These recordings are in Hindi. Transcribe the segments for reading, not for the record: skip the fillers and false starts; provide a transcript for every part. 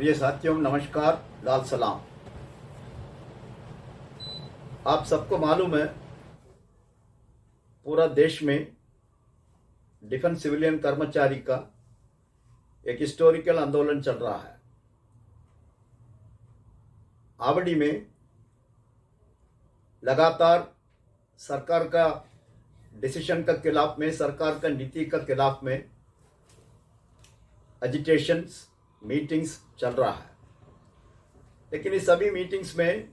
प्रिय साथियों, नमस्कार, लाल सलाम। आप सबको मालूम है, पूरा देश में डिफेंस सिविलियन कर्मचारी का एक हिस्टोरिकल आंदोलन चल रहा है। आवड़ी में लगातार सरकार का डिसीजन का खिलाफ में, सरकार का नीति का खिलाफ में एजिटेशंस, मीटिंग्स चल रहा है। लेकिन इस सभी मीटिंग्स में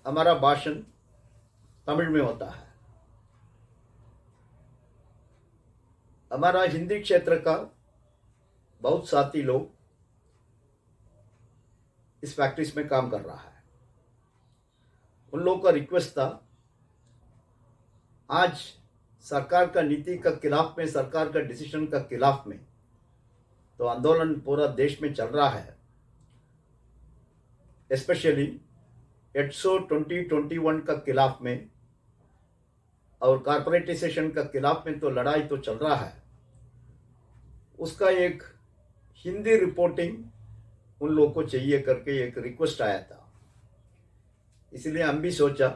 हमारा भाषण तमिल में होता है। हमारा हिंदी क्षेत्र का बहुत साथी लोग इस फैक्ट्रीज में काम कर रहा है। उन लोगों का रिक्वेस्ट था, आज सरकार का नीति का खिलाफ में, सरकार का डिसीजन का खिलाफ में तो आंदोलन पूरा देश में चल रहा है। स्पेशली एडसो 2021 का खिलाफ में और कॉर्पोरेटाइजेशन का खिलाफ में तो लड़ाई तो चल रहा है। उसका एक हिंदी रिपोर्टिंग उन लोगों को चाहिए करके एक रिक्वेस्ट आया था। इसलिए हम भी सोचा,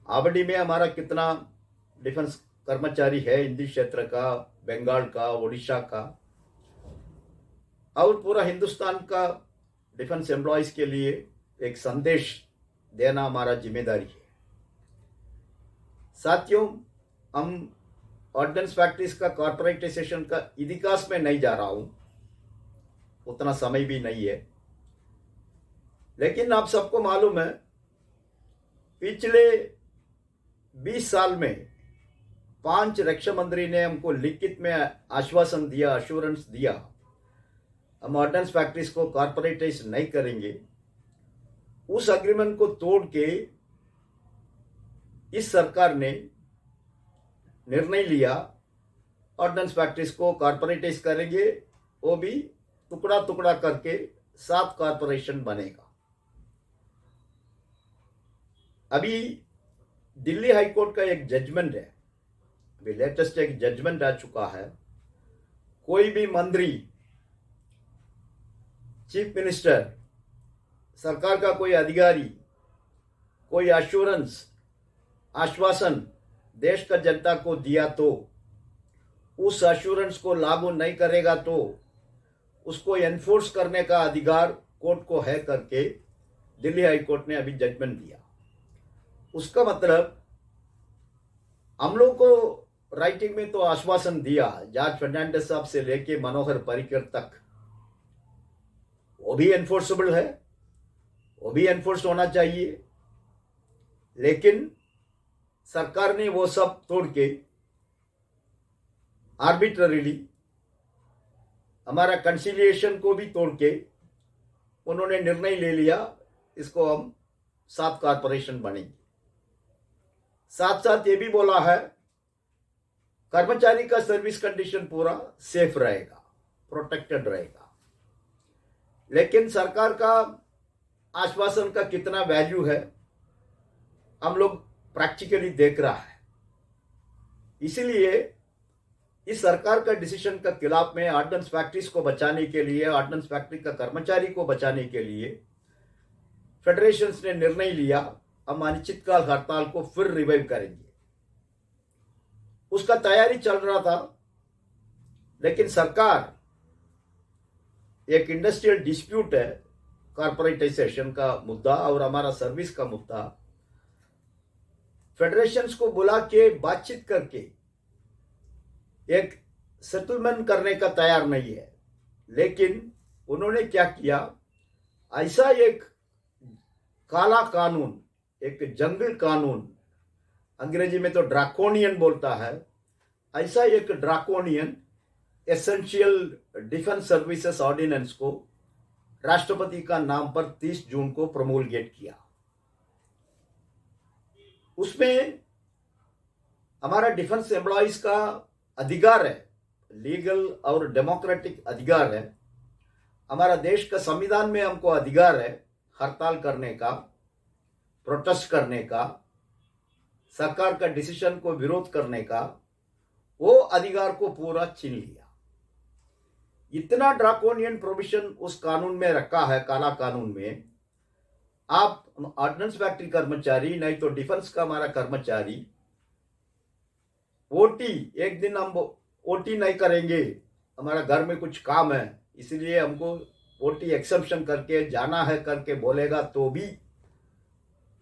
आवड़ी में हमारा कितना डिफेंस कर्मचारी है, हिंदी क्षेत्र का, बंगाल का, उड़ीसा का और पूरा हिंदुस्तान का डिफेंस एम्प्लॉयज के लिए एक संदेश देना हमारा जिम्मेदारी है। साथियों, हम ऑर्डिनेंस फैक्ट्रीज का कॉर्पोरेटाइजेशन का इतिहास में नहीं जा रहा हूं, उतना समय भी नहीं है। लेकिन आप सबको मालूम है, पिछले 20 साल में 5 रक्षा मंत्री ने हमको लिखित में आश्वासन दिया, अश्योरेंस दिया, हम ऑर्डिनेंस फैक्ट्रीज को कॉर्पोरेटाइज नहीं करेंगे। उस एग्रीमेंट को तोड़ के इस सरकार ने निर्णय लिया, ऑर्डिनेंस फैक्ट्रीज को कॉर्पोरेटाइज करेंगे, वो भी टुकड़ा टुकड़ा करके 7 कॉर्पोरेशन बनेगा। अभी दिल्ली हाईकोर्ट का एक जजमेंट है, अभी लेटेस्ट एक जजमेंट आ चुका है। कोई भी मंत्री, चीफ मिनिस्टर, सरकार का कोई अधिकारी कोई एश्योरेंस, आश्वासन देश का जनता को दिया तो उस एश्योरेंस को लागू नहीं करेगा तो उसको एनफोर्स करने का अधिकार कोर्ट को है करके दिल्ली हाई कोर्ट ने अभी जजमेंट दिया। उसका मतलब हम लोग को राइटिंग में तो आश्वासन दिया, जॉर्ज फर्नांडिस साहब से लेके मनोहर पर्रिकर तक, वो भी एनफोर्सेबल है, वो भी एनफोर्स होना चाहिए। लेकिन सरकार ने वो सब तोड़ के आर्बिट्ररीली हमारा कंसिलिएशन को भी तोड़ के उन्होंने निर्णय ले लिया, इसको हम 7 कॉर्पोरेशन बनेंगे। साथ साथ ये भी बोला है, कर्मचारी का सर्विस कंडीशन पूरा सेफ रहेगा, प्रोटेक्टेड रहेगा। लेकिन सरकार का आश्वासन का कितना वैल्यू है हम लोग प्रैक्टिकली देख रहा है। इसीलिए इस सरकार का डिसीजन का खिलाफ में ऑर्डिनेंस फैक्ट्रीज को बचाने के लिए, ऑर्डिनेंस फैक्ट्री का कर्मचारी को बचाने के लिए फेडरेशंस ने निर्णय लिया, हम अनिश्चितकाल हड़ताल को फिर रिवाइव करेंगे। उसका तैयारी चल रहा था, लेकिन सरकार, एक इंडस्ट्रियल डिस्प्यूट है कॉर्पोरेटाइजेशन का मुद्दा और हमारा सर्विस का मुद्दा, फेडरेशंस को बुला के बातचीत करके एक सेटलमेंट करने का तैयार नहीं है। लेकिन उन्होंने क्या किया, ऐसा एक काला कानून, एक जंगल कानून, अंग्रेजी में तो ड्रैकोनियन बोलता है, ऐसा एक draconian essential defence services ordinance को राष्ट्रपति का नाम पर 30 जून को प्रोमोलगेट किया। उसमें हमारा डिफेंस एम्प्लॉयज का अधिकार है, लीगल और डेमोक्रेटिक अधिकार है। हमारा देश का संविधान में हमको अधिकार है हड़ताल करने का, प्रोटेस्ट करने का, सरकार का डिसीजन को विरोध करने का। वो अधिकार को पूरा छीन लिया। इतना ड्राकोनियन प्रोविजन उस कानून में रखा है, काला कानून में। आप ऑर्डिनेंस फैक्ट्री कर्मचारी, नहीं तो डिफेंस का हमारा कर्मचारी, ओटी, एक दिन हम ओटी नहीं करेंगे, हमारा घर में कुछ काम है इसलिए हमको ओटी एक्सेप्शन करके जाना है करके बोलेगा तो भी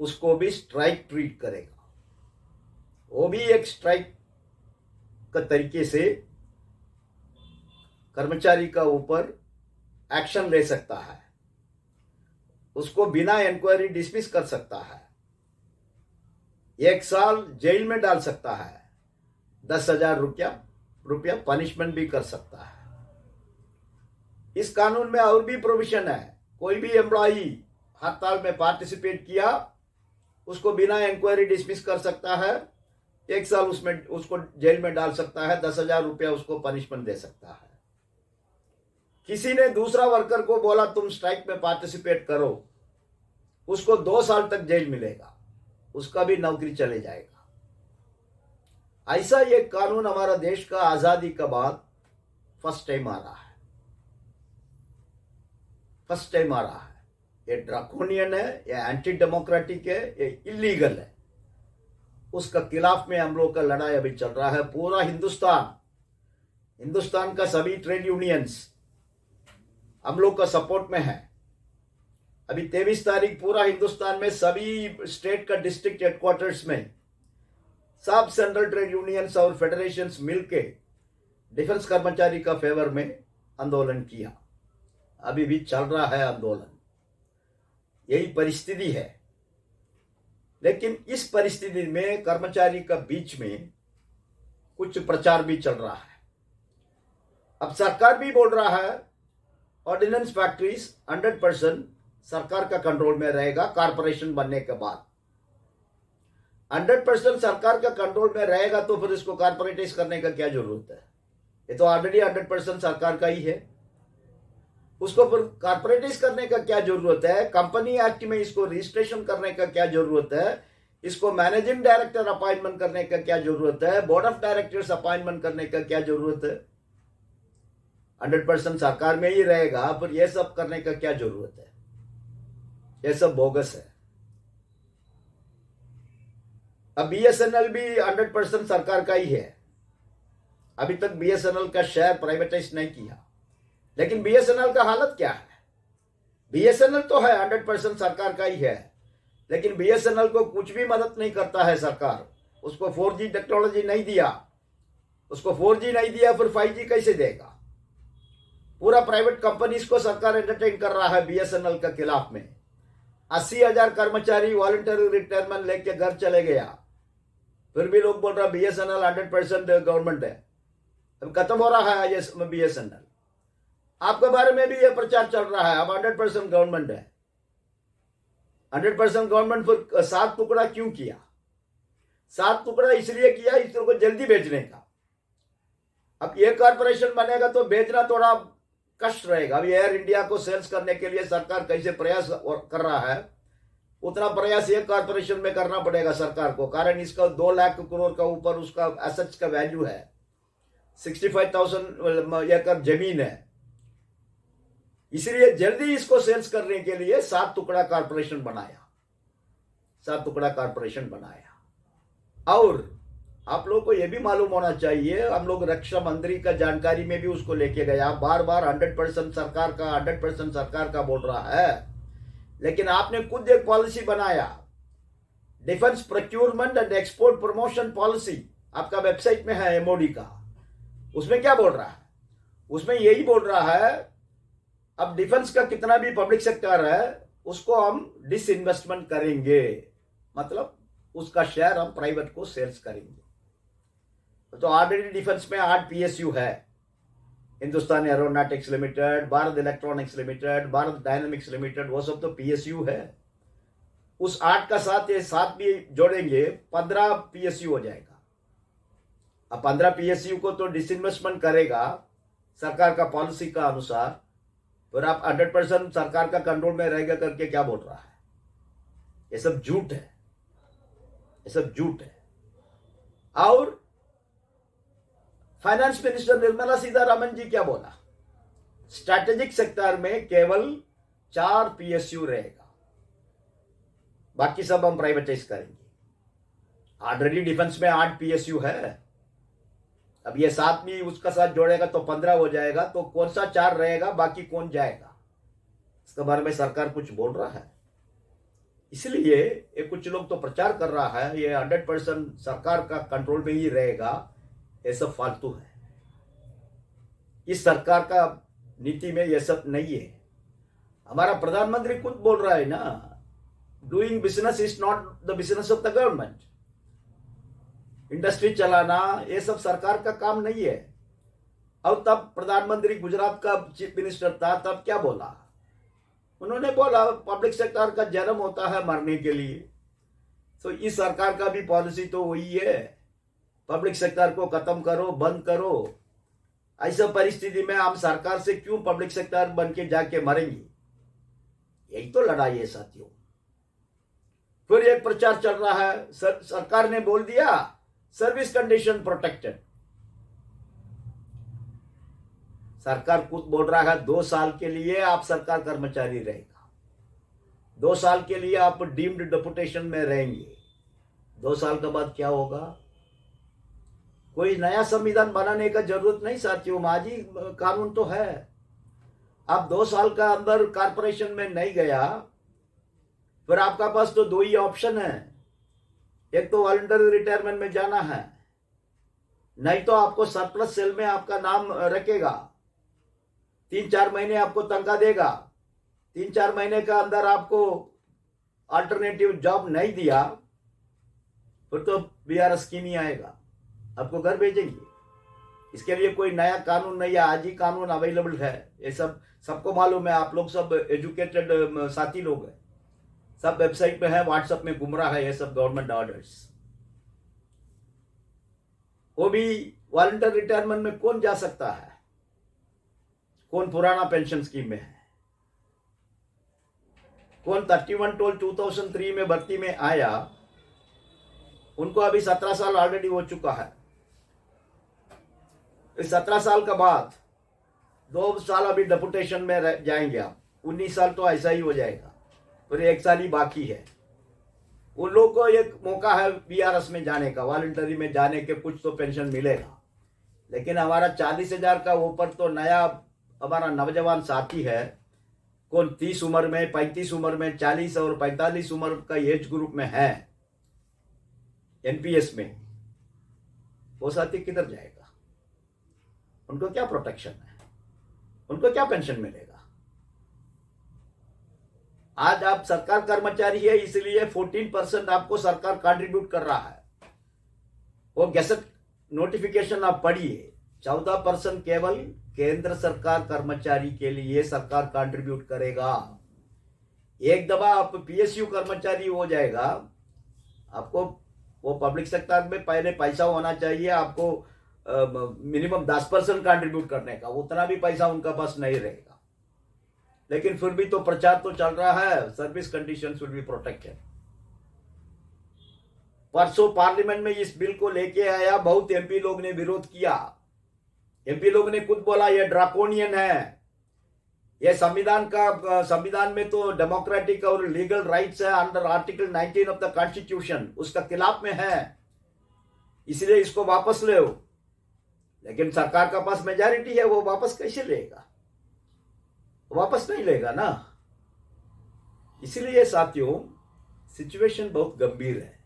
उसको भी स्ट्राइक ट्रीट करेगा। वो भी एक स्ट्राइक का तरीके से कर्मचारी का ऊपर एक्शन ले सकता है, उसको बिना इंक्वायरी डिसमिस कर सकता है, 1 साल जेल में डाल सकता है, 10,000 रुपया पनिशमेंट भी कर सकता है। इस कानून में और भी प्रोविजन है, कोई भी एम्प्लॉई हड़ताल में पार्टिसिपेट किया उसको बिना इंक्वायरी डिसमिस कर सकता है, 1 साल उसमें उसको जेल में डाल सकता है, 10,000 रुपया उसको पनिशमेंट दे सकता है। किसी ने दूसरा वर्कर को बोला तुम स्ट्राइक में पार्टिसिपेट करो, उसको 2 साल तक जेल मिलेगा, उसका भी नौकरी चले जाएगा। ऐसा ये कानून हमारा देश का आजादी के बाद फर्स्ट टाइम आ रहा है, फर्स्ट टाइम आ रहा है। ये ड्राकोनियन है, ये एंटी डेमोक्रेटिक है, ये इलीगल है। उसका खिलाफ में हम लोग का लड़ाई अभी चल रहा है। पूरा हिंदुस्तान का सभी ट्रेड यूनियंस हम लोग का सपोर्ट में है। अभी 23 तारीख पूरा हिंदुस्तान में सभी स्टेट का डिस्ट्रिक्ट हेडक्वार्टर्स में सब सेंट्रल ट्रेड यूनियंस और फेडरेशंस मिलके डिफेंस कर्मचारी का फेवर में आंदोलन किया। अभी भी चल रहा है आंदोलन, यही परिस्थिति है। लेकिन इस परिस्थिति में कर्मचारी का बीच में कुछ प्रचार भी चल रहा है। अब सरकार भी बोल रहा है ऑर्डिनेंस फैक्ट्रीज 100% सरकार का कंट्रोल में रहेगा। कारपोरेशन बनने के बाद 100% सरकार का कंट्रोल में रहेगा तो फिर इसको कारपोरेटाइज करने का क्या जरूरत है? ये तो ऑलरेडी 100% सरकार का ही है, उसको फिर कारपोरेटाइज करने का क्या जरूरत है? कंपनी एक्ट में इसको रजिस्ट्रेशन करने का क्या जरूरत है? इसको मैनेजिंग डायरेक्टर अपॉइंटमेंट करने का क्या जरूरत है? बोर्ड ऑफ डायरेक्टर्स अपॉइंटमेंट करने का क्या जरूरत है? 100% सरकार में ही रहेगा, फिर यह सब करने का क्या जरूरत है? यह सब बोगस है। अब बीएसएनएल भी 100% सरकार का ही है। अभी तक बीएसएनएल का शेयर प्राइवेटाइज नहीं किया, लेकिन बीएसएनएल का हालत क्या है? बीएसएनएल तो है 100% सरकार का ही है, लेकिन बीएसएनएल को कुछ भी मदद नहीं करता है सरकार। उसको 4G टेक्नोलॉजी नहीं दिया, उसको 4G नहीं दिया, फिर 5G कैसे देगा? पूरा प्राइवेट कंपनीज को सरकार एंटरटेन कर रहा है बीएसएनएल के खिलाफ में। 80,000 कर्मचारी वॉलंटरी रिटायरमेंट लेके घर चले गया, फिर भी लोग बोल रहा बीएसएनएल 100% गवर्नमेंट है। अब खत्म हो रहा है ये बीएसएनएल। आपके बारे में भी ये प्रचार चल रहा है अब 100% गवर्नमेंट है। 100% गवर्नमेंट फिर 7 टुकड़ा क्यों किया? 7 टुकड़ा इसलिए किया इसको जल्दी बेचने का। अब ये कॉर्पोरेशन बनेगा तो बेचना थोड़ा कष्ट रहेगा। अभी एयर इंडिया को सेल्स करने के लिए सरकार कैसे प्रयास कर रहा है, उतना प्रयास ये कॉर्पोरेशन में करना पड़ेगा सरकार को। कारण इसका 2 लाख करोड़ का ऊपर उसका एसेट्स का वैल्यू है, 65,000 एकड़ जमीन है। इसलिए जल्दी इसको सेल्स करने के लिए 7 टुकड़ा कॉर्पोरेशन बनाया, 7 टुकड़ा कॉर्पोरेशन बनाया। और आप लोग को यह भी मालूम होना चाहिए, हम लोग रक्षा मंत्री का जानकारी में भी उसको लेके गया। बार बार 100% सरकार का 100% सरकार का बोल रहा है, लेकिन आपने खुद एक पॉलिसी बनाया, defence procurement and export promotion policy, आपका वेबसाइट में है एमओडी का। उसमें क्या बोल रहा है? उसमें यही बोल रहा है अब डिफेंस का कितना भी पब्लिक सेक्टर है उसको हम डिसइन्वेस्टमेंट करेंगे, मतलब उसका शेयर हम प्राइवेट को सेल्स करेंगे। तो ऑलरेडी डिफेंस में 8 पीएसयू है, Hindustan aeronautics limited, Bharat electronics limited, Bharat dynamics limited, वो सब तो पीएसयू है। उस 8 का साथ ये 7 भी जोड़ेंगे, 15 पीएसयू हो जाएगा। अब 15 पीएसयू को तो डिसइन्वेस्टमेंट करेगा सरकार का पॉलिसी का अनुसार, फिर आप 100% सरकार का कंट्रोल में रहेगा करके क्या बोल रहा है? ये सब झूठ है, ये सब झूठ है। और फाइनेंस मिनिस्टर निर्मला सीतारमण जी क्या बोला? स्ट्रैटेजिक सेक्टर में केवल 4 पीएसयू रहेगा, बाकी सब हम प्राइवेटाइज करेंगे। ऑलरेडी डिफेंस में 8 पीएसयू है, अब ये 7 भी उसका साथ जोड़ेगा तो 15 हो जाएगा, तो कौन सा 4 रहेगा, बाकी कौन जाएगा, इसके बारे में सरकार कुछ बोल रहा है। इसलिए ये कुछ लोग तो प्रचार कर रहा है ये 100% सरकार का कंट्रोल में ही रहेगा, ये सब फालतू है। इस सरकार का नीति में ये सब नहीं है। हमारा प्रधानमंत्री खुद बोल रहा है ना, doing business is not the business of the government. Industry चलाना ये सब सरकार का काम नहीं है। अब तब प्रधानमंत्री गुजरात का चीफ मिनिस्टर था, तब क्या बोला, उन्होंने बोला पब्लिक सेक्टर का जन्म होता है मरने के लिए। तो इस सरकार का भी पॉलिसी तो वही है, पब्लिक सेक्टर को खत्म करो, बंद करो। ऐसा परिस्थिति में हम सरकार से क्यों पब्लिक सेक्टर बन के जाके मरेंगे? यही तो लड़ाई है साथियों। फिर एक प्रचार चल रहा है, सरकार ने बोल दिया सर्विस कंडीशन प्रोटेक्टेड। सरकार खुद बोल रहा है 2 साल के लिए आप सरकार कर्मचारी रहेगा, 2 साल के लिए आप डीम्ड डेपुटेशन में रहेंगे। 2 साल के बाद क्या होगा? कोई नया संविधान बनाने का जरूरत नहीं साथियों, आज ही कानून तो है। आप 2 साल का अंदर कारपोरेशन में नहीं गया, फिर आपका पास तो 2 ही ऑप्शन है, एक तो वॉलंटरी रिटायरमेंट में जाना है, नहीं तो आपको सरप्लस सेल में आपका नाम रखेगा, 3-4 महीने आपको तनख्वाह देगा, 3-4 महीने का अंदर आपको अल्टरनेटिव जॉब नहीं दिया, फिर तो बीआरएस स्कीम ही आएगा, आपको घर भेजेंगे। इसके लिए कोई नया कानून नहीं है, आज ही कानून अवेलेबल है। ये सब सबको मालूम है, आप लोग सब एजुकेटेड साथी लोग हैं, सब वेबसाइट में है, व्हाट्सएप में घूम रहा है ये सब गवर्नमेंट ऑर्डर्स। वो भी वॉलंटरी रिटायरमेंट में कौन जा सकता है, कौन पुराना पेंशन स्कीम में है, कौन 31/12/2003 में भर्ती में आया, उनको अभी 17 साल ऑलरेडी हो चुका है। इस 17 साल के बाद 2 साल अभी डेपुटेशन में जाएंगे आप, 19 साल तो ऐसा ही हो जाएगा, फिर 1 साल ही बाकी है। उन लोगों को एक मौका है बीआरएस में जाने का, वॉलंटरी में जाने के, कुछ तो पेंशन मिलेगा। लेकिन हमारा 40,000 का ऊपर तो नया हमारा नौजवान साथी है, कौन 30 उम्र में, 35 उम्र में, 40 और 45 उम्र का एज ग्रुप में है एनपीएस में, वो साथी किधर जाएगा? उनको क्या प्रोटेक्शन है, उनको क्या पेंशन मिलेगा? आज आप सरकार कर्मचारी है, इसलिए 14% आपको सरकार कंट्रीब्यूट कर रहा है। वो गैसेट नोटिफिकेशन आप पढ़िए, 14% केवल केंद्र सरकार कर्मचारी के लिए सरकार कंट्रीब्यूट करेगा। एक दफा आप पीएसयू कर्मचारी हो जाएगा, आपको वो पब्लिक सेक्टर में पहले पैसा होना चाहिए, आपको मिनिमम 10% कंट्रीब्यूट करने का, उतना भी पैसा उनका पास नहीं रहेगा। लेकिन फिर भी तो प्रचार तो चल रहा है, service condition should be protected. परसों पार्लियामेंट में इस बिल को लेके आया, बहुत एमपी लोग ने विरोध किया। एमपी लोग ने खुद बोला ये ड्राकोनियन है, ये संविधान में तो डेमोक्रेटिक और लीगल राइट्स है under article 19 of the constitution, उसका खिलाफ में है, इसलिए इसको वापस ले। लेकिन सरकार का पास मेजॉरिटी है, वो वापस कैसे लेगा? वापस नहीं लेगा ना। इसलिए साथियों सिचुएशन बहुत गंभीर है,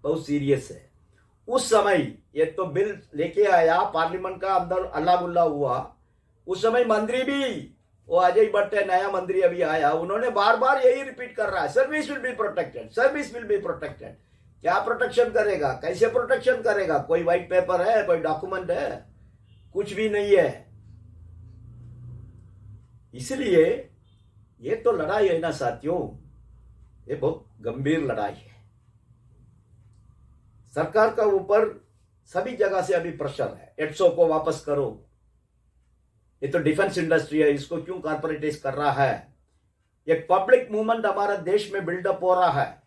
बहुत सीरियस है। उस समय ये तो बिल लेके आया, पार्लियामेंट का अंदर अल्लाह गुल्ला हुआ, उस समय मंत्री भी, वो अजय भट्ट नया मंत्री अभी आया, उन्होंने बार बार यही रिपीट कर रहा है, service will be protected, service will be protected. क्या प्रोटेक्शन करेगा, कैसे प्रोटेक्शन करेगा? कोई व्हाइट पेपर है, कोई डॉक्यूमेंट है? कुछ भी नहीं है। इसलिए ये तो लड़ाई है ना साथियों, ये बहुत गंभीर लड़ाई है। सरकार का ऊपर सभी जगह से अभी प्रेशर है, 800 को वापस करो। ये तो डिफेंस इंडस्ट्री है, इसको क्यों कॉर्पोरेटाइज कर रहा है? एक पब्लिक मूवमेंट हमारा देश में बिल्डअप हो रहा है।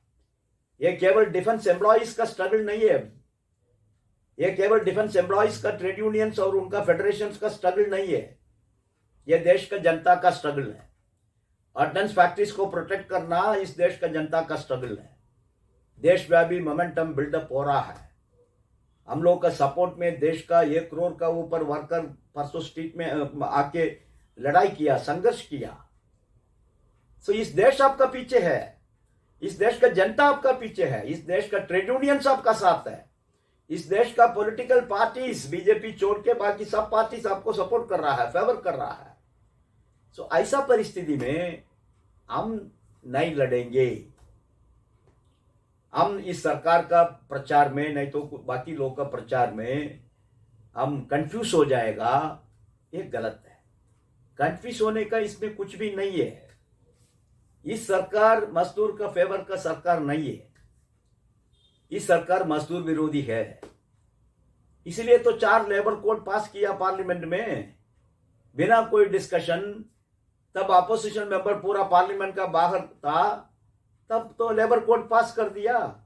ये केवल डिफेंस एम्प्लॉइज का स्ट्रगल नहीं है अभी, ये केवल डिफेंस एम्प्लॉइज का ट्रेड यूनियंस और उनका फेडरेशन का स्ट्रगल नहीं है, ये देश का जनता का स्ट्रगल है। ऑर्डिनेंस फैक्ट्रीज को प्रोटेक्ट करना इस देश का जनता का स्ट्रगल है। देशव्यापी मोमेंटम बिल्डअप हो रहा है। हम लोग का सपोर्ट में देश का 1 करोड़ का ऊपर वर्कर परसों स्ट्रीट में आके लड़ाई किया, संघर्ष किया। सो इस देश आपका पीछे है, इस देश का जनता आपका पीछे है, इस देश का ट्रेड यूनियंस आपका साथ है, इस देश का पॉलिटिकल पार्टीज बीजेपी छोड़ के बाकी सब पार्टीज आपको सपोर्ट कर रहा है, फेवर कर रहा है। सो ऐसा परिस्थिति में हम नहीं लड़ेंगे। हम इस सरकार का प्रचार में, नहीं तो बाकी लोग का प्रचार में हम कंफ्यूज हो जाएगा, ये गलत है। कंफ्यूज होने का इसमें कुछ भी नहीं है। इस सरकार मजदूर का फेवर का सरकार नहीं है, इस सरकार मजदूर विरोधी है। इसलिए तो 4 लेबर कोड पास किया पार्लियामेंट में बिना कोई डिस्कशन। तब अपोजिशन मेंबर पूरा पार्लियामेंट का बाहर था, तब तो लेबर कोड पास कर दिया।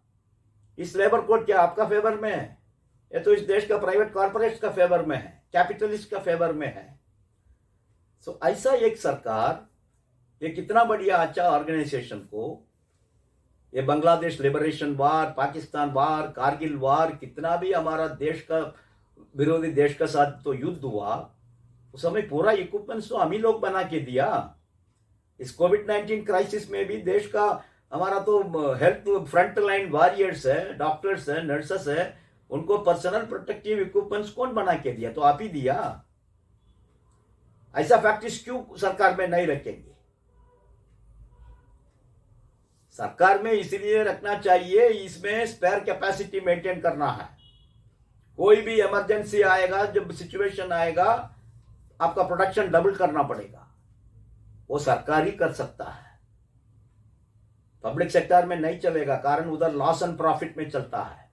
इस लेबर कोड क्या आपका फेवर में है? ये तो इस देश का प्राइवेट कॉर्पोरेट का फेवर में है, कैपिटलिस्ट का फेवर में है। सो ऐसा एक सरकार, ये कितना बढ़िया अच्छा ऑर्गेनाइजेशन को, ये बांग्लादेश लिबरेशन वार, पाकिस्तान वार, कारगिल वार, कितना भी हमारा देश का विरोधी देश का साथ तो युद्ध हुआ, उस समय पूरा इक्विपमेंट्स तो हम ही लोग बना के दिया। इस कोविड-19 क्राइसिस में भी देश का हमारा तो हेल्थ फ्रंट लाइन वॉरियर्स है, डॉक्टर्स है, नर्सेस है, उनको पर्सनल प्रोटेक्टिव इक्विपमेंट्स कौन बना के दिया? तो आप ही दिया। ऐसा फैक्ट्रीज क्यों सरकार में नहीं रखेंगे? सरकार में इसलिए रखना चाहिए, इसमें स्पेयर कैपेसिटी मेंटेन करना है। कोई भी इमरजेंसी आएगा, जब सिचुएशन आएगा, आपका प्रोडक्शन डबल करना पड़ेगा, वो सरकार ही कर सकता है। पब्लिक सेक्टर में नहीं चलेगा, कारण उधर लॉस एंड प्रॉफिट में चलता है।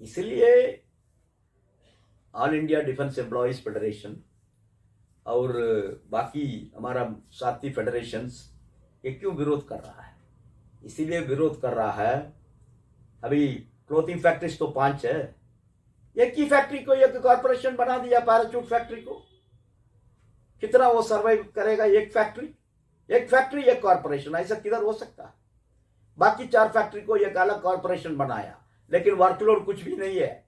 इसलिए all India defence employees federation और बाकी हमारा साथी फेडरेशंस ये क्यों विरोध कर रहा है? इसीलिए विरोध कर रहा है, अभी क्लोथिंग फैक्ट्रीज तो 5 है, एक ही फैक्ट्री को एक कॉर्पोरेशन बना दिया, पैराचूट फैक्ट्री को। कितना वो सर्वाइव करेगा? एक फैक्ट्री एक कॉर्पोरेशन, ऐसा किधर हो सकता है? बाकी 4 फैक्ट्री को एक अलग कॉर्पोरेशन बनाया, लेकिन वर्कलोड कुछ भी नहीं है,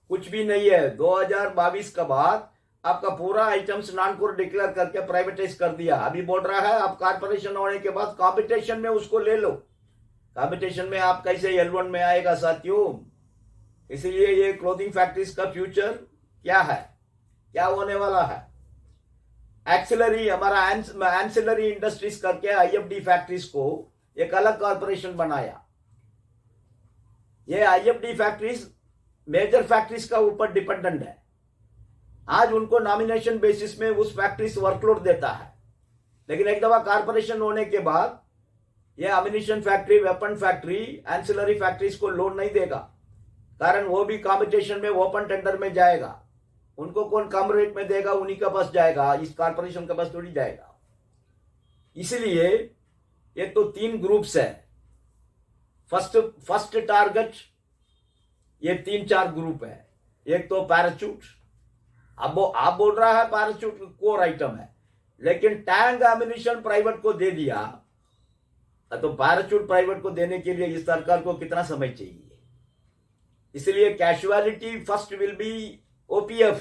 कुछ भी नहीं है। 2022 के बाद आपका पूरा आइटम्स नॉन कोर डिक्लेयर करके प्राइवेटाइज कर दिया। अभी बोल रहा है आप कॉर्पोरेशन होने के बाद कंपटीशन में उसको ले लो। कंपटीशन में आप कैसे L1 में आएगा साथियों? इसलिए ये क्लोथिंग फैक्ट्रीज का फ्यूचर क्या है, क्या होने वाला है? एक्सिलरी, हमारा एंसिलरी इंडस्ट्रीज करके IFD फैक्ट्रीज को एक अलग कॉर्पोरेशन बनाया। ये IFD फैक्ट्रीज मेजर फैक्ट्रीज का ऊपर डिपेंडेंट है। आज उनको नॉमिनेशन बेसिस में उस फैक्ट्री से वर्कलोड देता है, लेकिन एक दफा कॉर्पोरेशन होने के बाद ये ammunition factory, weapon factory, ancillary factories को लोड नहीं देगा, कारण वो भी कंपटीशन में ओपन टेंडर में जाएगा। उनको कौन कम रेट में देगा, उन्हीं का पास जाएगा, इस कॉर्पोरेशन का पास थोड़ी जाएगा। इसलिए ये तो 3 ग्रुप्स है। फर्स्ट टारगेट ये 3-4 ग्रुप है। एक तो पैराचूट, अब आप बोल रहा है पैराचूट कोर आइटम है, लेकिन टैंक एमिनिशन प्राइवेट को दे दिया, तो पैराचूट प्राइवेट को देने के लिए इस सरकार को कितना समय चाहिए? इसलिए casualty first will be OPF,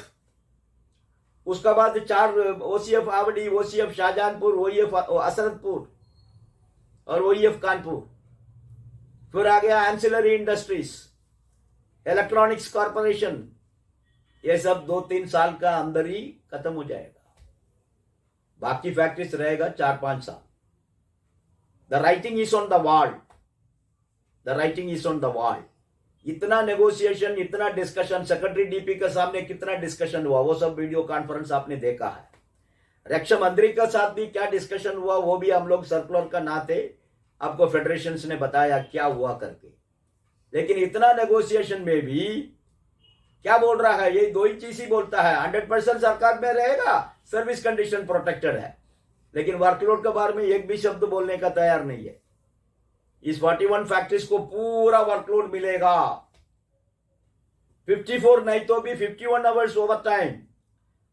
उसका बाद 4 OCF आवड़ी, OCF शाहजहानपुर, OEF असरतपुर और OEF कानपुर। फिर आ गया एंसिलरी इंडस्ट्रीज, इलेक्ट्रॉनिक्स कॉर्पोरेशन। ये सब 2-3 साल का अंदर ही खत्म हो जाएगा, बाकी फैक्ट्रीज रहेगा 4-5 साल। The writing is on the wall, the writing is on the wall. इतना नेगोशिएशन, इतना डिस्कशन, सेक्रेटरी DP के सामने कितना डिस्कशन हुआ, वो सब वीडियो कॉन्फ्रेंस आपने देखा है। रक्षा मंत्री के साथ भी क्या डिस्कशन हुआ, वो भी हम लोग सर्कुलर का नाते आपको फेडरेशन ने बताया क्या हुआ करके। लेकिन इतना नेगोशिएशन में भी क्या बोल रहा है? ये 2 ही चीज ही बोलता है, 100% सरकार में रहेगा, सर्विस कंडीशन प्रोटेक्टेड है, लेकिन वर्कलोड के बारे में एक भी शब्द बोलने का तैयार नहीं है। इस 41 फैक्ट्रीज को पूरा वर्कलोड मिलेगा, 54 नहीं तो भी 51 आवर्स ओवर टाइम,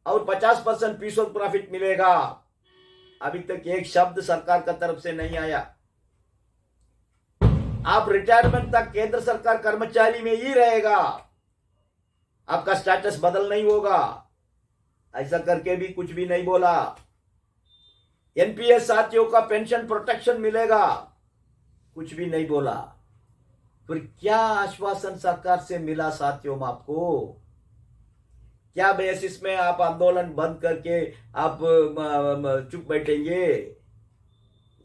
और 50% पीस ऑफ प्रॉफिट मिलेगा। अभी तक एक शब्द सरकार का तरफ से नहीं आया। आप रिटायरमेंट तक केंद्र सरकार कर्मचारी में ही रहेगा, आपका स्टेटस बदल नहीं होगा। ऐसा करके भी कुछ भी नहीं बोला। एनपीएस साथियों का पेंशन प्रोटेक्शन मिलेगा, कुछ भी नहीं बोला। फिर क्या आश्वासन सरकार से मिला साथियों आपको? क्या बेसिस में आप आंदोलन बंद करके आप चुप बैठेंगे?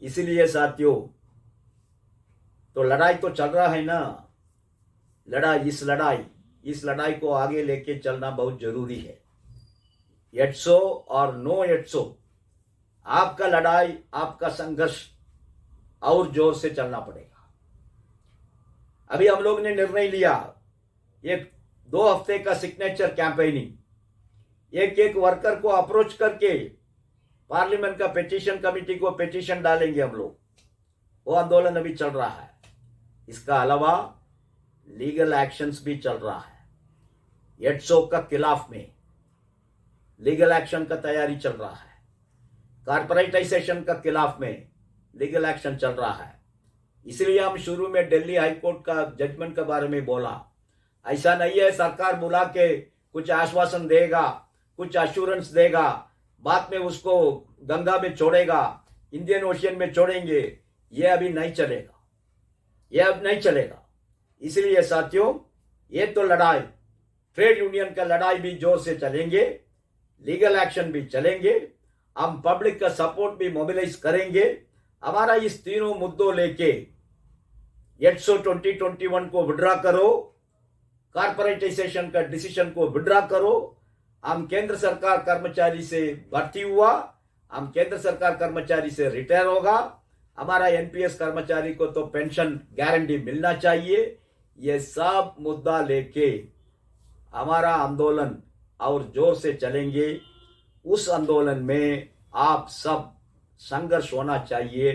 इसलिए साथियों, तो लड़ाई तो चल रहा है ना। इस लड़ाई को आगे लेके चलना बहुत जरूरी है। एड्सो और नो एड्सो, आपका लड़ाई, आपका संघर्ष और जोर से चलना पड़ेगा। अभी हम लोग ने निर्णय लिया, एक 2 हफ्ते का सिग्नेचर कैंपेनिंग, एक वर्कर को अप्रोच करके पार्लियामेंट का पेटिशन कमेटी को पेटिशन डालेंगे हम लोग। वो आंदोलन अभी चल रहा है। इसका अलावा लीगल एक्शंस भी चल रहा है। एड्सो का खिलाफ में लीगल एक्शन का तैयारी चल रहा है। कॉर्पोरेटाइजेशन का खिलाफ में लीगल एक्शन चल रहा है। इसलिए हम शुरू में दिल्ली हाई कोर्ट का जजमेंट के बारे में बोला। ऐसा नहीं है सरकार बुला के कुछ आश्वासन देगा, कुछ अश्योरेंस देगा, बाद में उसको गंगा में छोड़ेगा, इंडियन ओशियन में छोड़ेंगे। ये अभी नहीं चलेगा, ये अब नहीं चलेगा। इसलिए साथियों, ये तो लड़ाई, ट्रेड यूनियन का लड़ाई भी जोर से चलेंगे, लीगल एक्शन भी चलेंगे, हम पब्लिक का सपोर्ट भी मोबिलाइज करेंगे। हमारा इस तीनों मुद्दों लेके एड्सो 2021 को विड्रॉ करो, कॉर्पोरेटाइजेशन का डिसीजन को विड्रॉ करो। हम केंद्र सरकार कर्मचारी से भर्ती हुआ, हम केंद्र सरकार कर्मचारी से रिटायर होगा। हमारा एनपीएस कर्मचारी को तो पेंशन गारंटी मिलना चाहिए। ये सब मुद्दा लेके हमारा आंदोलन और जोर से चलेंगे। उस आंदोलन में आप सब संघर्ष होना चाहिए।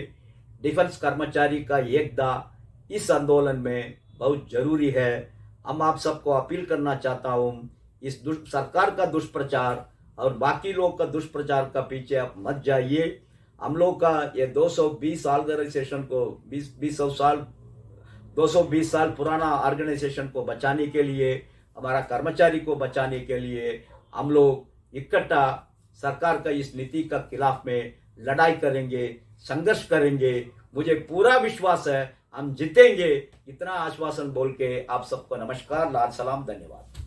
डिफेंस कर्मचारी का एकता इस आंदोलन में बहुत जरूरी है। हम आप सबको अपील करना चाहता हूँ, इस सरकार का दुष्प्रचार और बाकी लोग का दुष्प्रचार का पीछे आप मत जाइए। हम लोग का ये 220 ऑर्गेनाइजेशन को 220 साल पुराना ऑर्गेनाइजेशन को बचाने के लिए, हमारा कर्मचारी को बचाने के लिए हम लोग इकट्ठा सरकार का इस नीति का खिलाफ में लड़ाई करेंगे, संघर्ष करेंगे। मुझे पूरा विश्वास है हम जीतेंगे। इतना आश्वासन बोल के आप सबको नमस्कार, लाल सलाम, धन्यवाद।